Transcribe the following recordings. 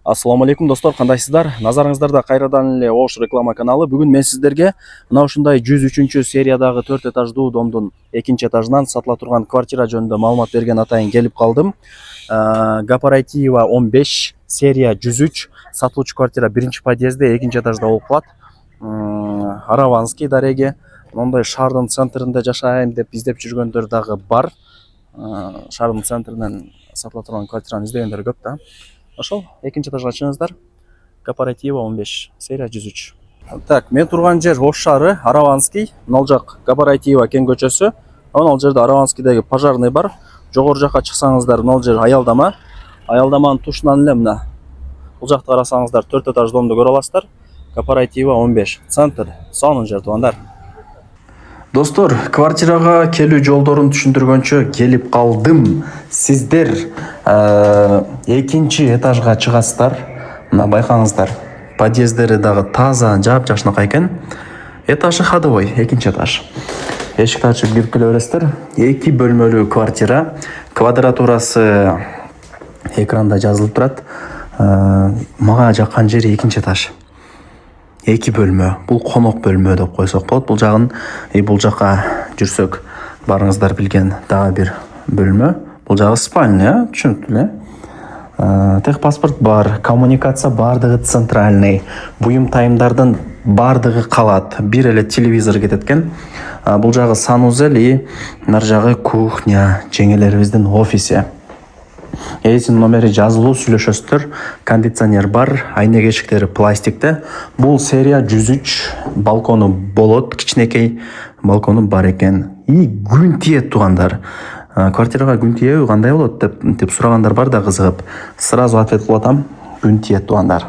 Ассаламу алейкум достор, кандайсыздар? Назарыңыздарда кайрадан эле Ош реклама каналы. Бүгүн мен сиздерге мына ушундай 103 сериядагы 4 этаждуу домдун 2 этажынан сатыла турган квартира жөнүндө маалымат берген атайын келип калдым. Гапарайтиева 15, серия 103, сатылуучу квартира 1-подъездде 2 этажда болуп калат. Араванский дареги. Мондай шаардын центринде жашайм деп издеп жүргөндөр дагы бар. Шаардын центринен сатыла турган квартираны издегендер көп да. Ошол 2 этажга чыгыңыздар. Кооператива 15, серия 103. Так, мен турган жер Ош шаары, Араванский. Мына жак Кооператива кен көчөсү. Ал жерде Араванскийдеги пожарный бар. Жогору жакка чыксаңыздар, мына жер аялдама. Аялдаманын тушунан эле мына бул жакта карасаңыздар 4 этаж домду көрө аласыздар. Кооператива 15, центр, сонун жер туугандар. Достор, квартирага келүү жолдорун түшүндүргөнчө келип калдым. Сиздер 2-этажга чыгасыздар. Мына байкаңыздар. Подъезддери дагы таза, жап-жашынакай экен. Этажы ходовой, 2-этаж. Эшикти ачып кирип келе бересиздер. 2 бөлмөлүү квартира. Квадратурасы экранда жазылып турат. Мага жаккан жери 2-этаж. 2 бөлмө. Бул конок бөлмө деп койсок болот. Бул жагын бул жакка жүрсөк барыңыздар билген дагы бир бөлмө. Бул жагы спальня, түшүнүктүү эле. Техпаспорт бар, коммуникация бардыгы центральный. Буюм тайымдардын бардыгы калат. Бир эле телевизор кетет экен. Бул жагы санузел и нар жагы кухня, жеңелерибиздин офиси. Эсин номери жазылуу, сүйлөшөсүздөр. Кондиционер бар, айнек эшиктери пластикте. Бул серия 103, балкону болот, кичинекей балкону бар экен. И күн тиет туугандар. Квартирага күн тиеби кандай болот деп сурагандар бар да кызыгып. Сразу ответ кылып атам. Күн тиет туугандар.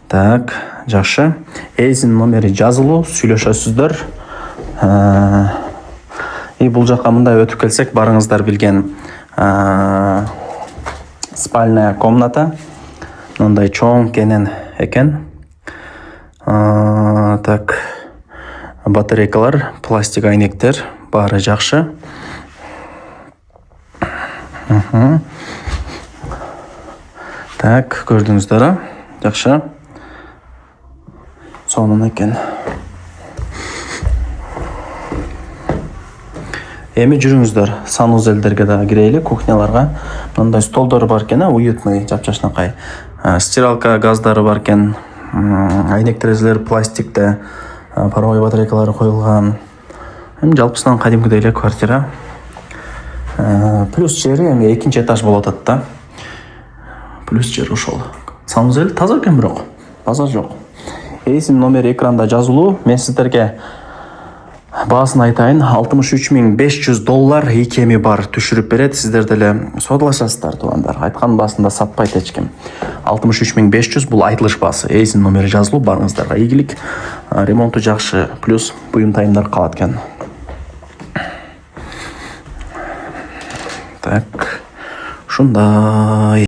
Так, жакшы. Эсин номери жазылуу, сүйлөшөсүздөр. И бул жакка мындай өтүп келсек, барыңыздар билген спальная комната. Мындай чоң кенен экен. Так, батарейкалар, пластик айнектер баары жакшы. Так, көрдүңүздөр, жакшы. Сонун экен. Эми жүрүңүздөр, санузелдерге дагы кирели, кухняларга. Мындай столдор бар экен, уютный, жап-жашынакай. Стиралка газдары бар экен. Айнек терезелер пластикте, паровой батарейкалары коюлган. Эми жалпысынан кадимкидей эле квартира. Плюс жери эми 2-этаж болуп атат да. Плюс жер ошол. Санузел таза экен бирок, базар жок. Эсин номери экранда жазылуу. Мен сиздерге баасын айтайын. $63,500 икеми бар, түшүрүп берет. Сиздер деле содалашасыздар туугандар. Айткан баасында сатпайт эч ким. 63,500 бул айтылыш баасы. Эсин номери жазылуу, барыңыздарга ийгилик. Ремонту жакшы, плюс буюм тайымдар калат экен. Так, ушундай.